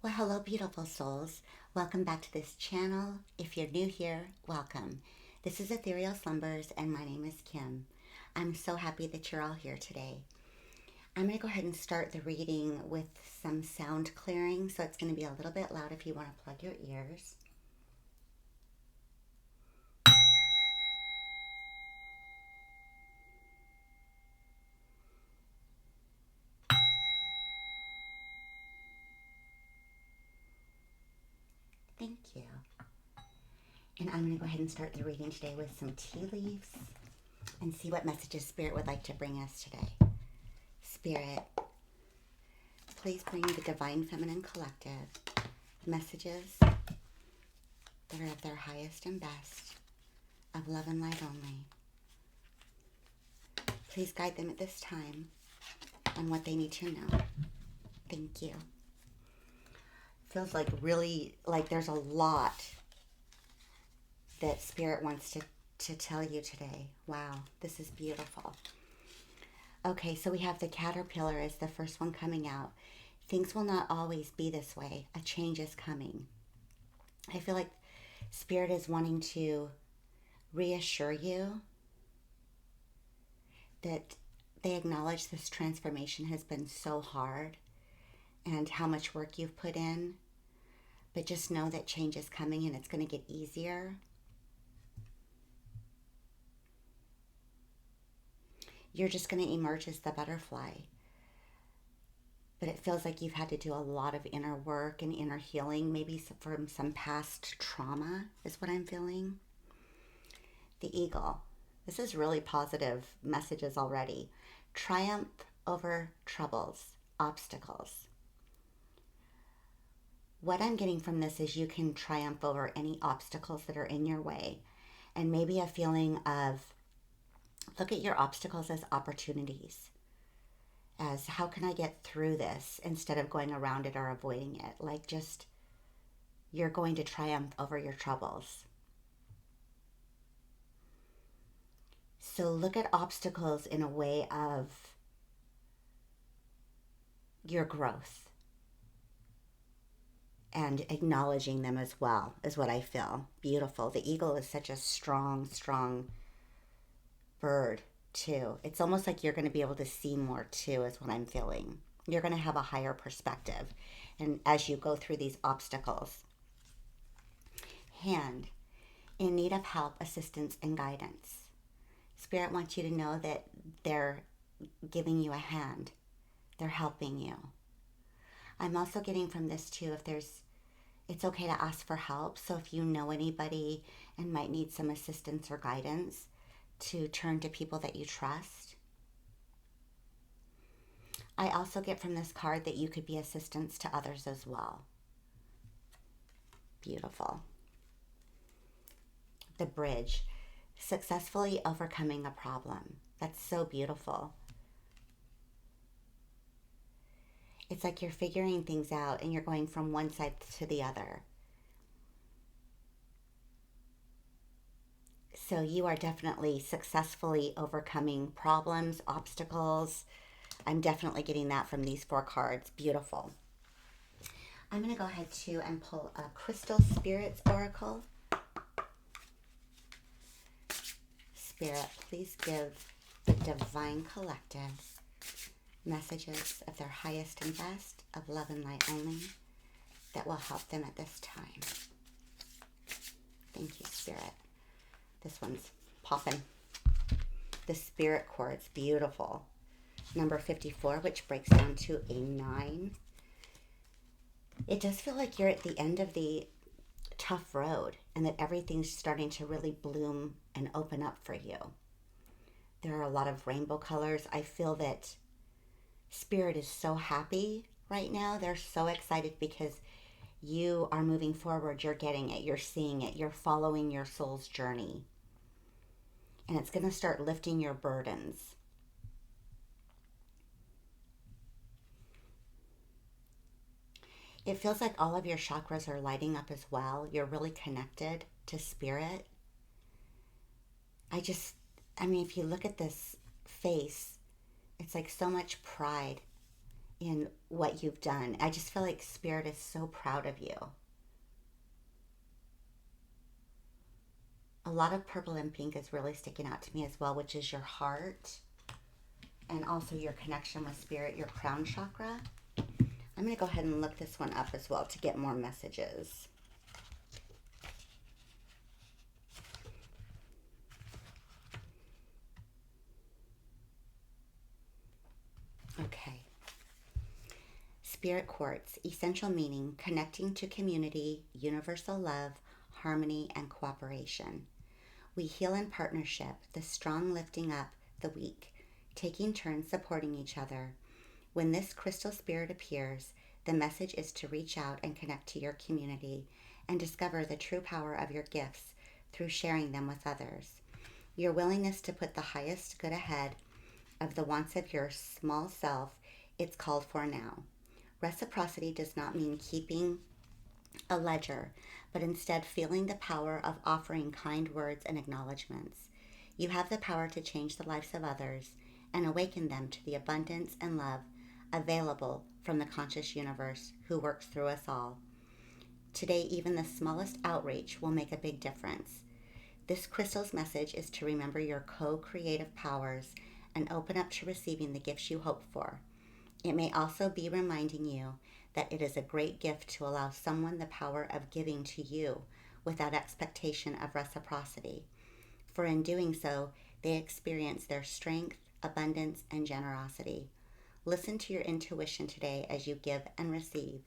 Well, hello, beautiful souls. Welcome back to this channel. If you're new here, welcome. This is Ethereal Slumbers, and my name is Kim. I'm so happy that you're all here today. I'm going to go ahead and start the reading with some sound clearing, so it's going to be a little bit loud if you want to plug your ears. Thank you. And I'm going to go ahead and start the reading today with some tea leaves and see what messages Spirit would like to bring us today. Spirit, please bring the Divine Feminine Collective messages that are of their highest and best, of love and light only. Please guide them at this time on what they need to know. Thank you. Feels like really, like there's a lot that Spirit wants to tell you today. Wow, this is beautiful. Okay, so we have the caterpillar as the first one coming out. Things will not always be this way. A change is coming. I feel like Spirit is wanting to reassure you that they acknowledge this transformation has been so hard and how much work you've put in. But just know that change is coming and it's going to get easier. You're just going to emerge as the butterfly. But it feels like you've had to do a lot of inner work and inner healing, maybe from some past trauma is what I'm feeling. The eagle. This is really positive messages already. Triumph over troubles, obstacles. What I'm getting from this is you can triumph over any obstacles that are in your way. And maybe a feeling of, look at your obstacles as opportunities. As how can I get through this instead of going around it or avoiding it? Like just, you're going to triumph over your troubles. So look at obstacles in a way of your growth and acknowledging them as well is what I feel. Beautiful. The eagle is such a strong, strong bird too. It's almost like you're going to be able to see more too is what I'm feeling. You're going to have a higher perspective and as you go through these obstacles. Hand, in need of help, assistance, and guidance. Spirit wants you to know that they're giving you a hand. They're helping you. I'm also getting from this too, it's okay to ask for help. So if you know anybody and might need some assistance or guidance, to turn to people that you trust. I also get from this card that you could be assistance to others as well. Beautiful. The bridge. Successfully overcoming a problem. That's so beautiful. It's like you're figuring things out and you're going from one side to the other. So you are definitely successfully overcoming problems, obstacles. I'm definitely getting that from these four cards. Beautiful. I'm going to go ahead too and pull a Crystal Spirits Oracle. Spirit, please give the Divine Collective messages of their highest and best, of love and light only, that will help them at this time. Thank you, Spirit. This one's popping. The Spirit Quartz, beautiful. Number 54, which breaks down to a 9. It does feel like you're at the end of the tough road and that everything's starting to really bloom and open up for you. There are a lot of rainbow colors. I feel that Spirit is so happy right now. They're so excited because you are moving forward. You're getting it. You're seeing it. You're following your soul's journey. And it's going to start lifting your burdens. It feels like all of your chakras are lighting up as well. You're really connected to Spirit. If you look at this face, it's like so much pride in what you've done. I just feel like Spirit is so proud of you. A lot of purple and pink is really sticking out to me as well, which is your heart and also your connection with Spirit, your crown chakra. I'm going to go ahead and look this one up as well to get more messages. Okay. Spirit quartz, essential meaning, connecting to community, universal love, harmony, and cooperation. We heal in partnership, the strong lifting up the weak, taking turns supporting each other. When this crystal spirit appears, the message is to reach out and connect to your community and discover the true power of your gifts through sharing them with others. Your willingness to put the highest good ahead of the wants of your small self, it's called for now. Reciprocity does not mean keeping a ledger, but instead feeling the power of offering kind words and acknowledgments. You have the power to change the lives of others and awaken them to the abundance and love available from the conscious universe who works through us all. Today, even the smallest outreach will make a big difference. This crystal's message is to remember your co-creative powers and open up to receiving the gifts you hope for. It may also be reminding you that it is a great gift to allow someone the power of giving to you without expectation of reciprocity. For in doing so, they experience their strength, abundance, and generosity. Listen to your intuition today as you give and receive,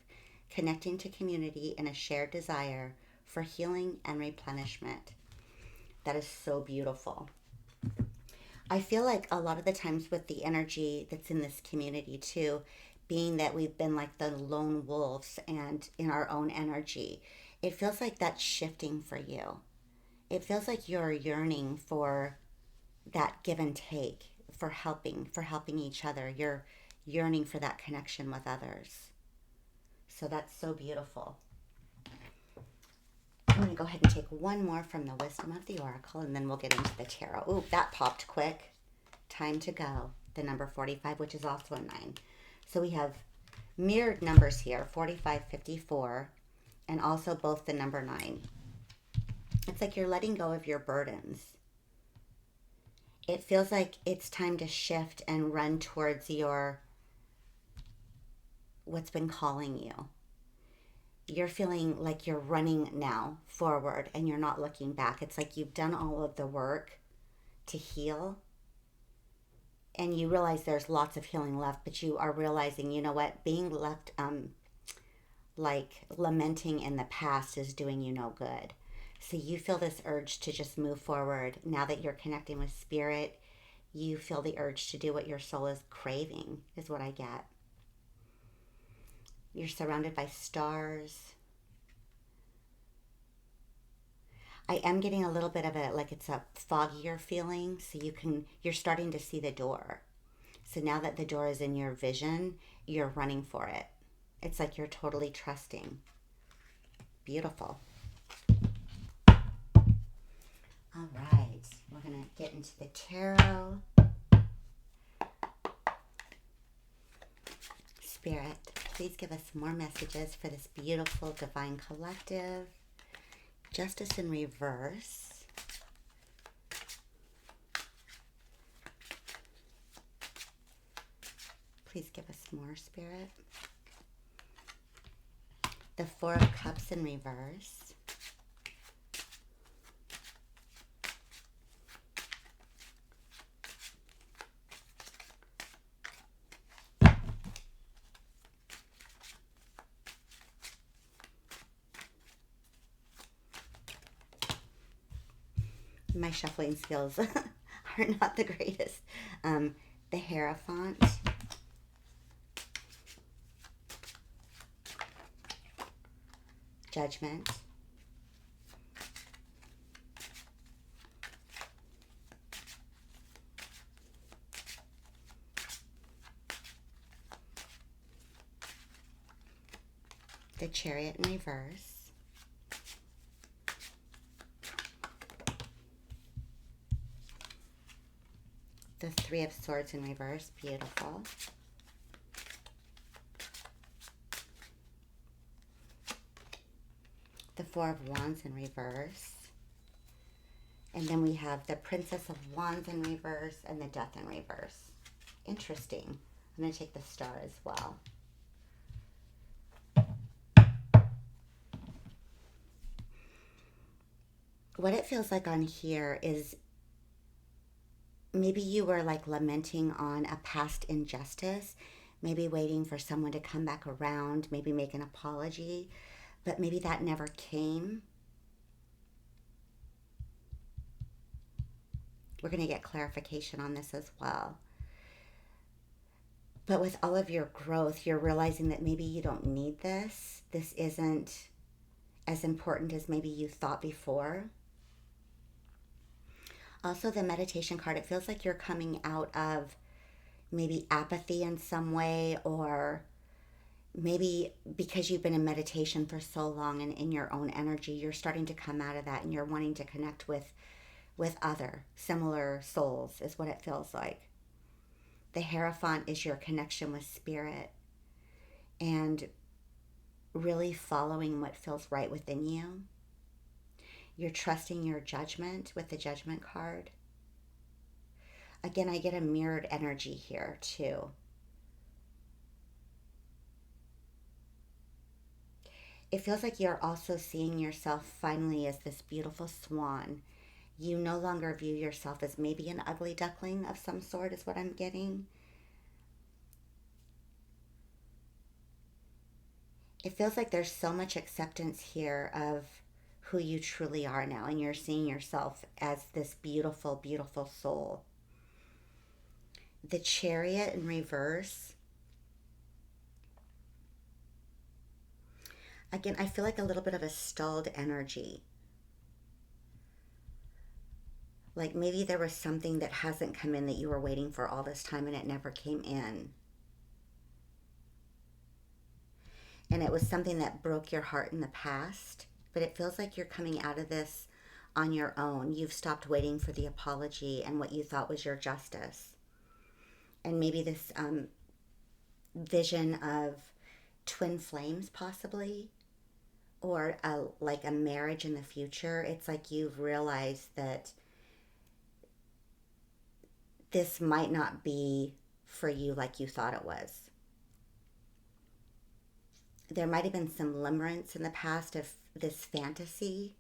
connecting to community in a shared desire for healing and replenishment. That is so beautiful. I feel like a lot of the times with the energy that's in this community too, being that we've been like the lone wolves and in our own energy, it feels like that's shifting for you. It feels like you're yearning for that give and take, for helping each other. You're yearning for that connection with others. So that's so beautiful. I'm going to go ahead and take one more from the Wisdom of the Oracle, and then we'll get into the Tarot. Ooh, that popped quick. Time to go. The number 45, which is also a 9. So we have mirrored numbers here, 45, 54, and also both the number 9. It's like you're letting go of your burdens. It feels like it's time to shift and run towards what's been calling you. You're feeling like you're running now forward and you're not looking back. It's like you've done all of the work to heal and you realize there's lots of healing left, but you are realizing, you know what, being left like lamenting in the past is doing you no good. So you feel this urge to just move forward. Now that you're connecting with Spirit, you feel the urge to do what your soul is craving, is what I get. You're surrounded by stars. I am getting a little bit of like it's a foggier feeling, so you're starting to see the door. So now that the door is in your vision, you're running for it. It's like you're totally trusting. Beautiful. All right, we're going to get into the tarot. Spirit, please give us more messages for this beautiful divine collective. Justice in reverse. Please give us more, Spirit. The Four of Cups in reverse. My shuffling skills are not the greatest. The Hierophant. Judgment. The Chariot in reverse. The Three of Swords in reverse. Beautiful. the Four of Wands in reverse. And then we have the Princess of Wands in reverse and the Death in reverse. Interesting. I'm going to take the Star as well. What it feels like on here is maybe you were like lamenting on a past injustice, maybe waiting for someone to come back around, maybe make an apology, but maybe that never came. We're going to get clarification on this as well. But with all of your growth, you're realizing that maybe you don't need this. This isn't as important as maybe you thought before. Also, the meditation card, it feels like you're coming out of maybe apathy in some way, or maybe because you've been in meditation for so long and in your own energy, you're starting to come out of that and you're wanting to connect with other similar souls is what it feels like. The Hierophant is your connection with spirit and really following what feels right within you. You're trusting your judgment with the Judgment card. Again, I get a mirrored energy here too. It feels like you're also seeing yourself finally as this beautiful swan. You no longer view yourself as maybe an ugly duckling of some sort is what I'm getting. It feels like there's so much acceptance here of who you truly are now, and you're seeing yourself as this beautiful, beautiful soul. The Chariot in reverse. Again, I feel like a little bit of a stalled energy. Like maybe there was something that hasn't come in that you were waiting for all this time and it never came in. And it was something that broke your heart in the past, but it feels like you're coming out of this on your own. You've stopped waiting for the apology and what you thought was your justice. And maybe this vision of twin flames possibly, or like a marriage in the future. It's like you've realized that this might not be for you like you thought it was. There might have been some limerence in the past of this fantasy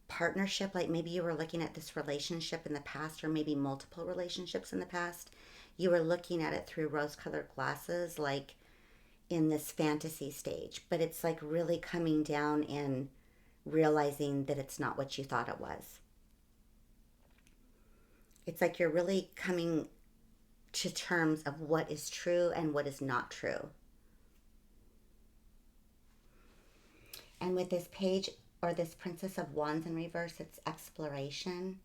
partnership, like maybe you were looking at this relationship in the past, or maybe multiple relationships in the past. You were looking at it through rose-colored glasses, like in this fantasy stage, but it's like really coming down and realizing that it's not what you thought it was. It's like you're really coming to terms of what is true and what is not true. And with this page, or this Princess of Wands in reverse, it's exploration.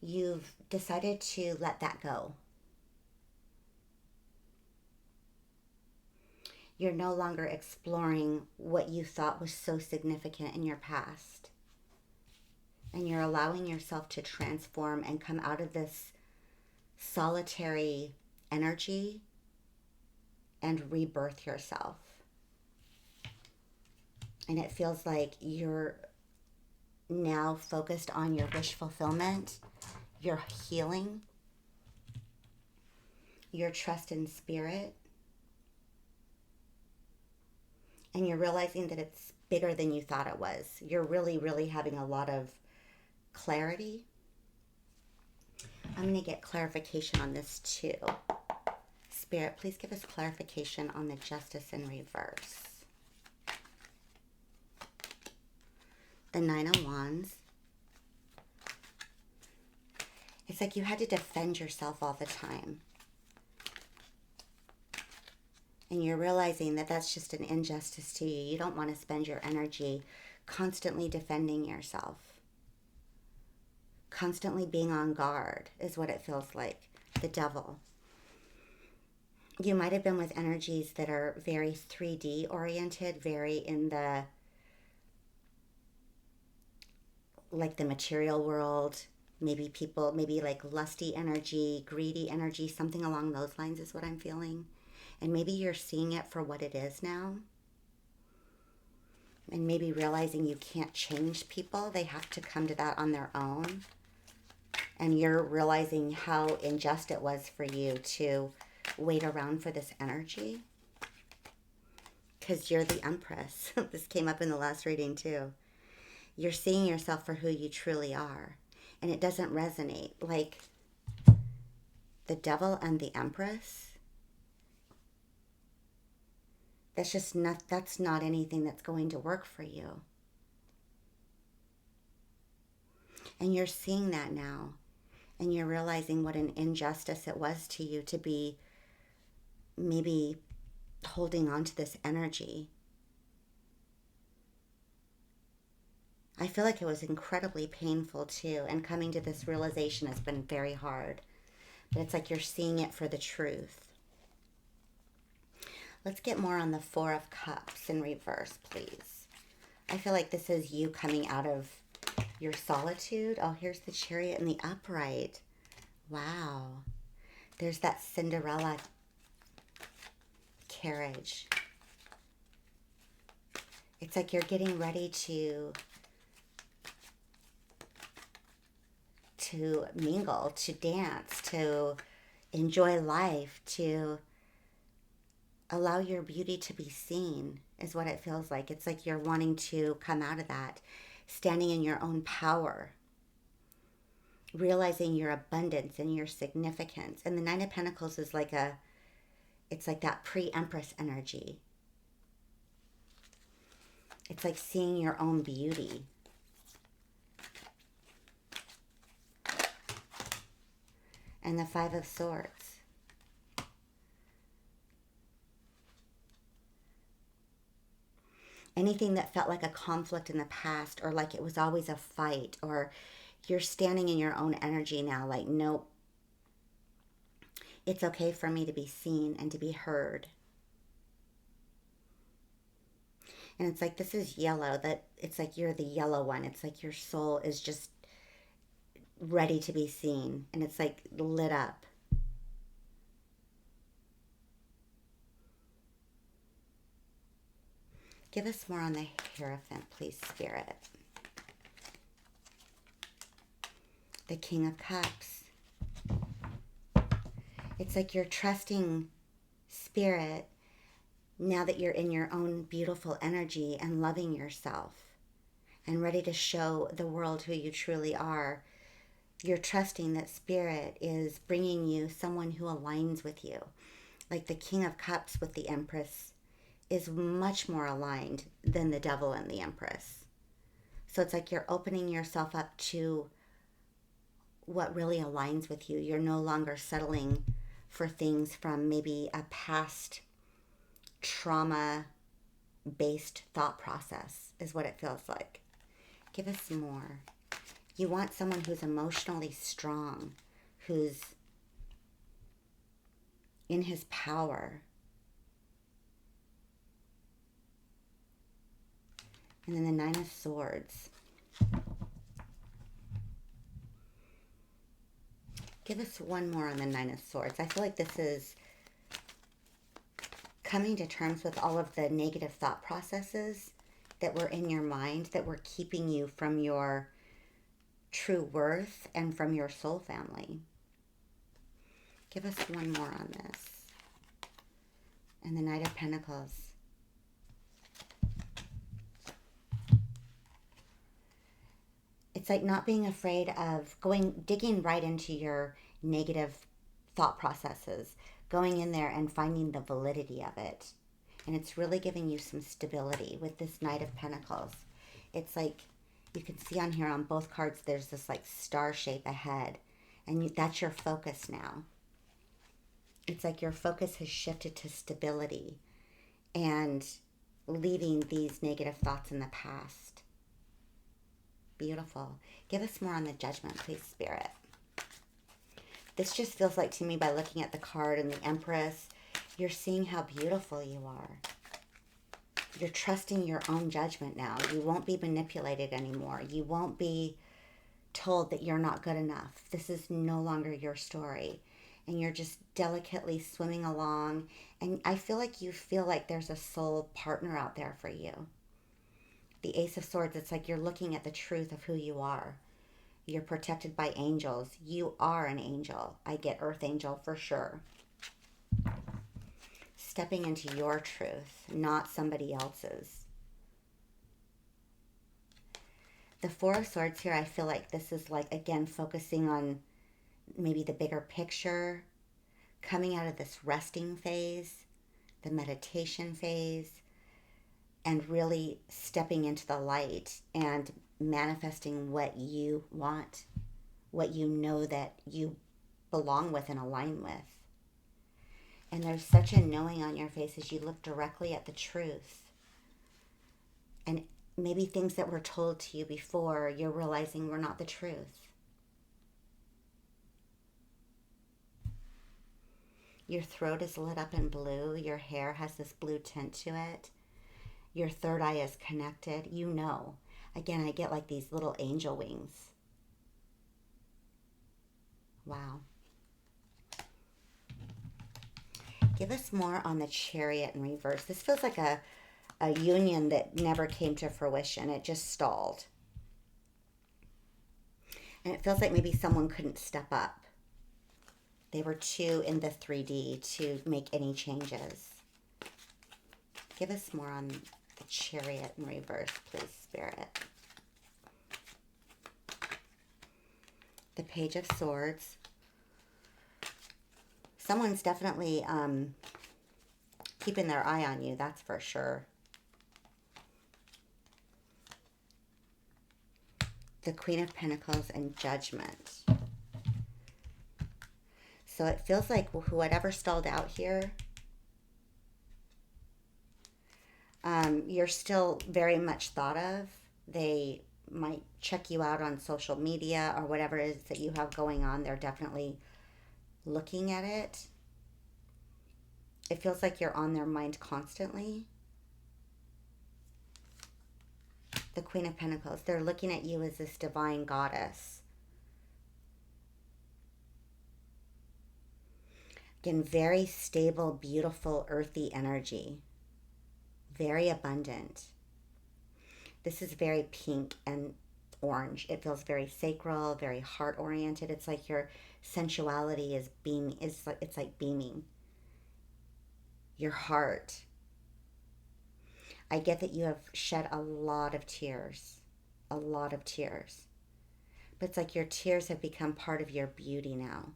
You've decided to let that go. You're no longer exploring what you thought was so significant in your past. And you're allowing yourself to transform and come out of this solitary energy and rebirth yourself. And it feels like you're now focused on your wish fulfillment, your healing, your trust in spirit. And you're realizing that it's bigger than you thought it was. You're really, really having a lot of clarity. I'm going to get clarification on this too. Spirit, please give us clarification on the Justice in reverse. The Nine of Wands. It's like you had to defend yourself all the time. And you're realizing that that's just an injustice to you. You don't want to spend your energy constantly defending yourself. Constantly being on guard is what it feels like. The Devil. You might have been with energies that are very 3D oriented, very in the, like the material world. Maybe people, maybe like lusty energy, greedy energy, something along those lines is what I'm feeling. And maybe you're seeing it for what it is now. And maybe realizing you can't change people. They have to come to that on their own. And you're realizing how unjust it was for you to wait around for this energy. Because you're the Empress. This came up in the last reading too. You're seeing yourself for who you truly are. And it doesn't resonate. Like the Devil and the Empress. That's not anything that's going to work for you. And you're seeing that now. And you're realizing what an injustice it was to you to be maybe holding on to this energy. I feel like it was incredibly painful too. And coming to this realization has been very hard. But it's like you're seeing it for the truth. Let's get more on the Four of Cups in reverse, please. I feel like this is you coming out of your solitude. Oh, here's the Chariot in the upright. Wow. There's that Cinderella carriage. It's like you're getting ready to mingle, to dance, to enjoy life, to allow your beauty to be seen, is what it feels like. It's like you're wanting to come out of that, standing in your own power, realizing your abundance and your significance. And the Nine of Pentacles is like it's like that pre-Empress energy. It's like seeing your own beauty. And the Five of Swords. Anything that felt like a conflict in the past, or like it was always a fight, or you're standing in your own energy now, like, nope, it's okay for me to be seen and to be heard. And it's like, this is yellow, that it's like you're the yellow one. It's like your soul is just ready to be seen, and it's like lit up. Give us more on the Hierophant, please, Spirit. The King of Cups. It's like you're trusting Spirit now that you're in your own beautiful energy and loving yourself and ready to show the world who you truly are. You're trusting that Spirit is bringing you someone who aligns with you. Like the King of Cups with the Empress is much more aligned than the Devil and the Empress. So it's like you're opening yourself up to what really aligns with you. You're no longer settling for things from maybe a past trauma-based thought process, is what it feels like. Give us some more. You want someone who's emotionally strong, who's in his power. And then the Nine of Swords. Give us one more on the Nine of Swords. I feel like this is coming to terms with all of the negative thought processes that were in your mind that were keeping you from your true worth and from your soul family. Give us one more on this. And the Knight of Pentacles. It's like not being afraid of digging right into your negative thought processes, going in there and finding the validity of it. And it's really giving you some stability with this Knight of Pentacles. It's like, you can see on here on both cards, there's this like star shape ahead. And that's your focus now. It's like your focus has shifted to stability and leaving these negative thoughts in the past. Beautiful. Give us more on the Judgment, please, Spirit. This just feels like to me, by looking at the card and the Empress, you're seeing how beautiful you are. You're trusting your own judgment now. You won't be manipulated anymore. You won't be told that you're not good enough. This is no longer your story. And you're just delicately swimming along. And I feel like you feel like there's a soul partner out there for you. The Ace of Swords, it's like you're looking at the truth of who you are. You're protected by angels. You are an angel. I get Earth Angel for sure. Stepping into your truth, not somebody else's. The Four of Swords here, I feel like this is like, again, focusing on maybe the bigger picture, coming out of this resting phase, the meditation phase, and really stepping into the light and manifesting what you want, what you know that you belong with and align with. And there's such a knowing on your face as you look directly at the truth. And maybe things that were told to you before, you're realizing were not the truth. Your throat is lit up in blue. Your hair has this blue tint to it. Your third eye is connected. You know. Again, I get like these little angel wings. Wow. Give us more on the Chariot in reverse. This feels like a union that never came to fruition. It just stalled. And it feels like maybe someone couldn't step up. They were too in the 3D to make any changes. Give us more on the Chariot in reverse, please, Spirit. The Page of Swords. Someone's definitely keeping their eye on you, that's for sure. The Queen of Pentacles and Judgment. So it feels like whoever stalled out here, you're still very much thought of. They might check you out on social media or whatever it is that you have going on. They're definitely looking at it. It feels like you're on their mind constantly. The Queen of Pentacles. They're looking at you as this divine goddess. Again, very stable, beautiful, earthy energy. Very abundant. This is very pink and orange. It feels very sacral, very heart-oriented. It's like your sensuality is beaming. It's like beaming. Your heart. I get that you have shed a lot of tears. A lot of tears. But it's like your tears have become part of your beauty now.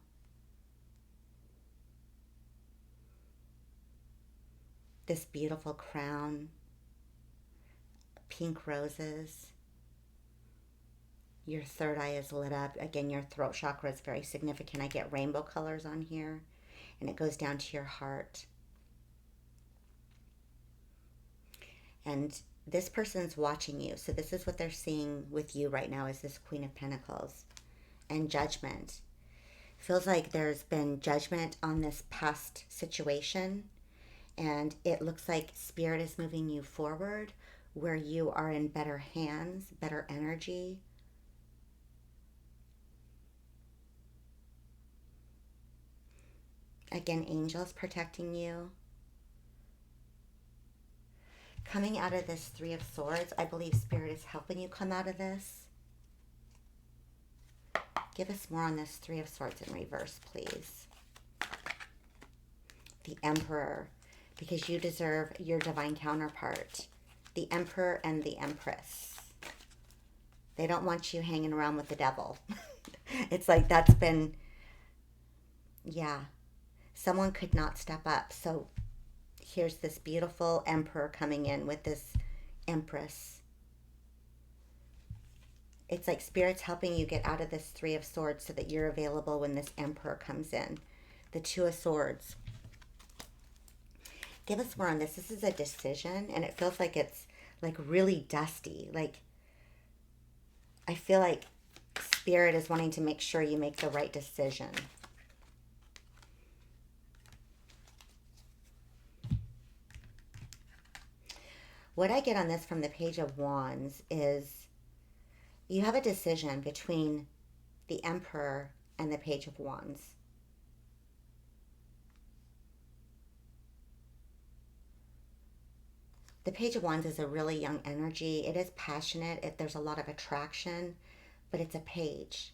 This beautiful crown. Pink roses. Your third eye is lit up. Again, your throat chakra is very significant. I get rainbow colors on here. And it goes down to your heart. And this person's watching you. So this is what they're seeing with you right now, is this Queen of Pentacles. And Judgment. Feels like there's been judgment on this past situation. And it looks like Spirit is moving you forward, where you are in better hands, better energy. Again, angels protecting you. Coming out of this Three of Swords, I believe Spirit is helping you come out of this. Give us more on this Three of Swords in reverse, please. The Emperor, because you deserve your divine counterpart. The Emperor and the Empress. They don't want you hanging around with the devil. It's like that's been, yeah. Someone could not step up. So here's this beautiful Emperor coming in with this Empress. It's like Spirit's helping you get out of this Three of Swords so that you're available when this Emperor comes in. The Two of Swords. Give us more on this. This is a decision, and it feels like it's like really dusty. Like, I feel like Spirit is wanting to make sure you make the right decision. What I get on this from the Page of Wands is you have a decision between the Emperor and the Page of Wands. The Page of Wands is a really young energy. It is passionate. There's a lot of attraction, but it's a page.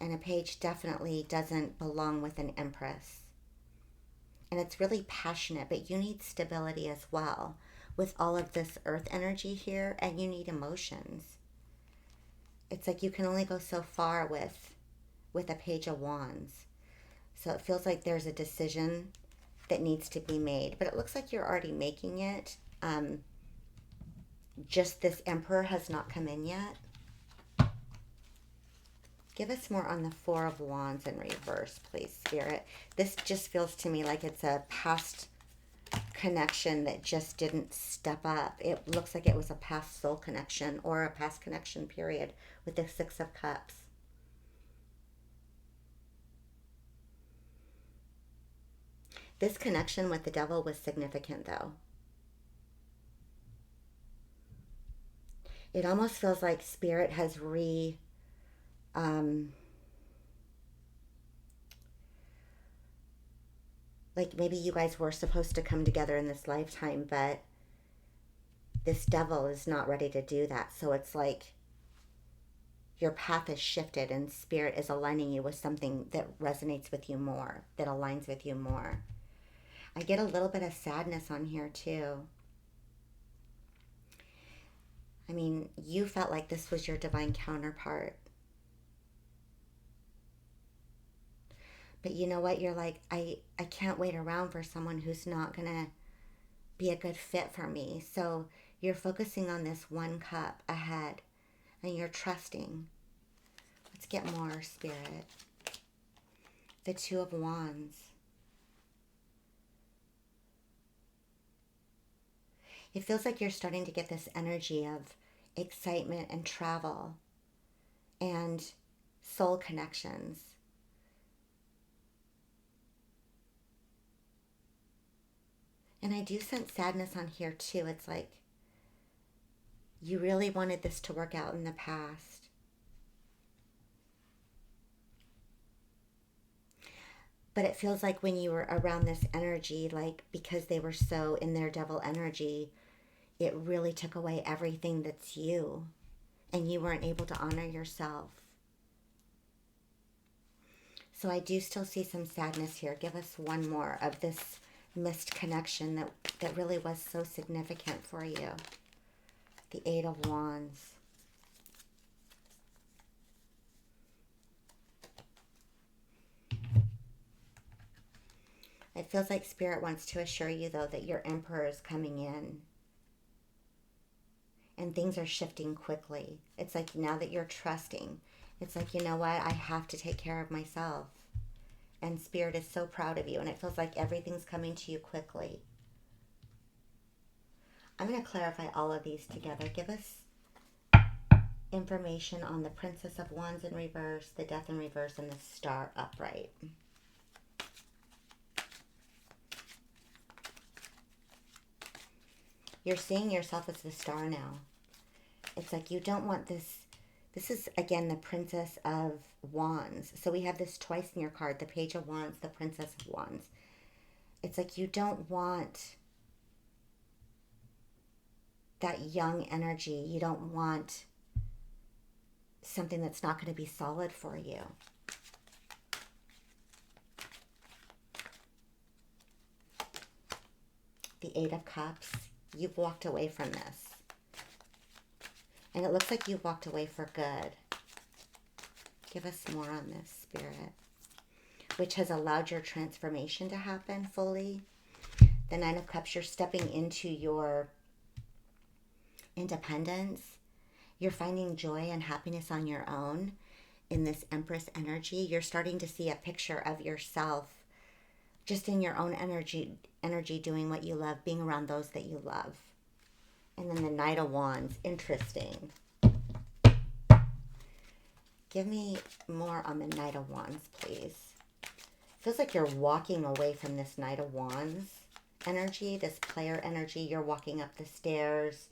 And a page definitely doesn't belong with an Empress. And it's really passionate, but you need stability as well with all of this earth energy here, and you need emotions. It's like you can only go so far with a Page of Wands. So it feels like there's a decision that needs to be made, but it looks like you're already making it. Just this Emperor has not come in yet. Give us more on the Four of Wands in reverse, please, Spirit. This just feels to me like it's a past connection that just didn't step up. It looks like it was a past soul connection or a past connection period with the Six of Cups. This connection with the Devil was significant, though. It almost feels like Spirit has like maybe you guys were supposed to come together in this lifetime, but this Devil is not ready to do that. So it's like your path is shifted and Spirit is aligning you with something that resonates with you more, that aligns with you more. I get a little bit of sadness on here too. I mean, you felt like this was your divine counterpart. But you know what? You're like, I can't wait around for someone who's not going to be a good fit for me. So you're focusing on this one cup ahead and you're trusting. Let's get more, Spirit. The Two of Wands. It feels like you're starting to get this energy of excitement and travel and soul connections. And I do sense sadness on here too. It's like you really wanted this to work out in the past. But it feels like when you were around this energy, like because they were so in their Devil energy, it really took away everything that's you. And you weren't able to honor yourself. So I do still see some sadness here. Give us one more of this missed connection that really was so significant for you. The Eight of Wands. It feels like Spirit wants to assure you, though, that your Emperor is coming in. And things are shifting quickly. It's like now that you're trusting, it's like, you know what? I have to take care of myself. And Spirit is so proud of you. And it feels like everything's coming to you quickly. I'm going to clarify all of these together. Give us information on the Princess of Wands in reverse, the Death in reverse, and the Star upright. You're seeing yourself as the star now. It's like you don't want this. This is, again, the Princess of Wands. So we have this twice in your card, the Page of Wands, the Princess of Wands. It's like you don't want that young energy. You don't want something that's not going to be solid for you. The Eight of Cups. You've walked away from this. And it looks like you've walked away for good. Give us more on this, Spirit. Which has allowed your transformation to happen fully. The Nine of Cups, you're stepping into your independence. You're finding joy and happiness on your own in this Empress energy. You're starting to see a picture of yourself just in your own energy doing what you love, being around those that you love. And then the Knight of Wands, interesting. Give me more on the Knight of Wands, please. Feels like you're walking away from this Knight of Wands energy, this player energy. You're walking up the stairs.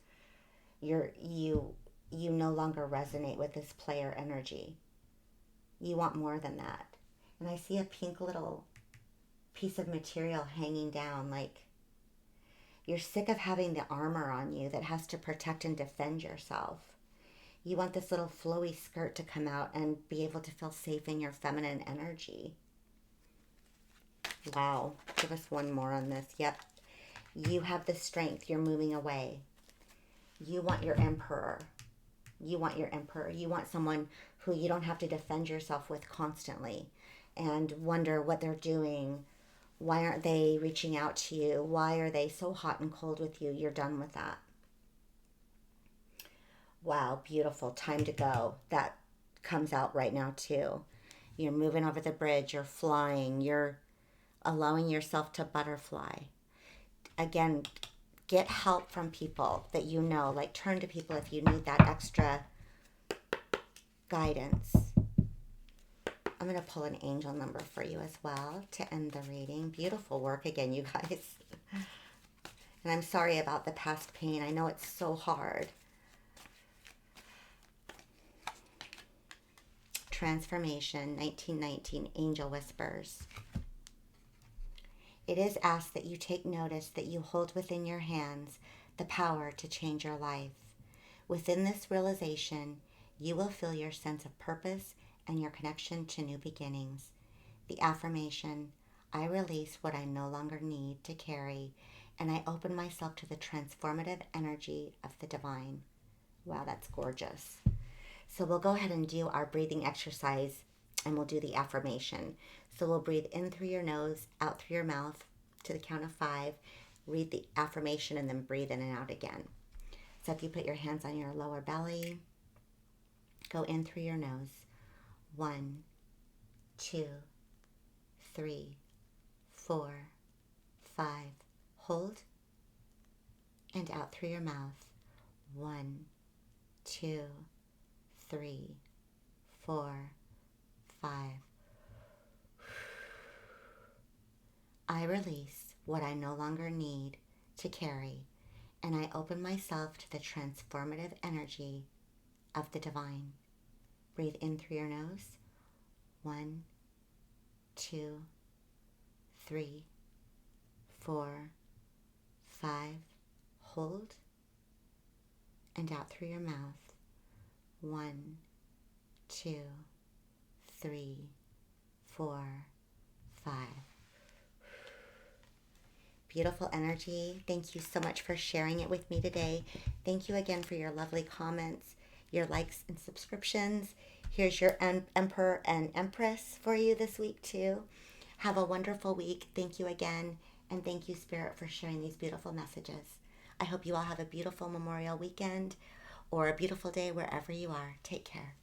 You no longer resonate with this player energy. You want more than that. And I see a pink little piece of material hanging down, like You're sick of having the armor on you that has to protect and defend yourself. You want this little flowy skirt to come out and be able to feel safe in your feminine energy. Wow. Give us one more on this. Yep. You have the strength. You're moving away. You want your emperor. You want your emperor. You want someone who you don't have to defend yourself with constantly and wonder what they're doing. Why aren't they reaching out to you? Why are they so hot and cold with you? You're done with that. Wow, beautiful. Time to go. That comes out right now too. You're moving over the bridge. You're flying. You're allowing yourself to butterfly. Again, get help from people that you know. Like, turn to people if you need that extra guidance. I'm going to pull an angel number for you as well to end the reading. Beautiful work again, you guys. And I'm sorry about the past pain. I know it's so hard. Transformation, 1919, Angel Whispers. It is asked that you take notice that you hold within your hands the power to change your life. Within this realization, you will feel your sense of purpose and your connection to new beginnings. The affirmation, I release what I no longer need to carry, and I open myself to the transformative energy of the divine. Wow, that's gorgeous. So we'll go ahead and do our breathing exercise, and we'll do the affirmation. So we'll breathe in through your nose, out through your mouth to the count of 5. Read the affirmation and then breathe in and out again. So if you put your hands on your lower belly, go in through your nose. 1, 2, 3, 4, 5. Hold. And out through your mouth. 1, 2, 3, 4, 5. I release what I no longer need to carry, and I open myself to the transformative energy of the divine. Breathe in through your nose. 1, 2, 3, 4, 5. Hold. And out through your mouth. 1, 2, 3, 4, 5. Beautiful energy. Thank you so much for sharing it with me today. Thank you again for your lovely comments, your likes and subscriptions. Here's your Emperor and Empress for you this week too. Have a wonderful week. Thank you again. And thank you, Spirit, for sharing these beautiful messages. I hope you all have a beautiful Memorial weekend or a beautiful day wherever you are. Take care.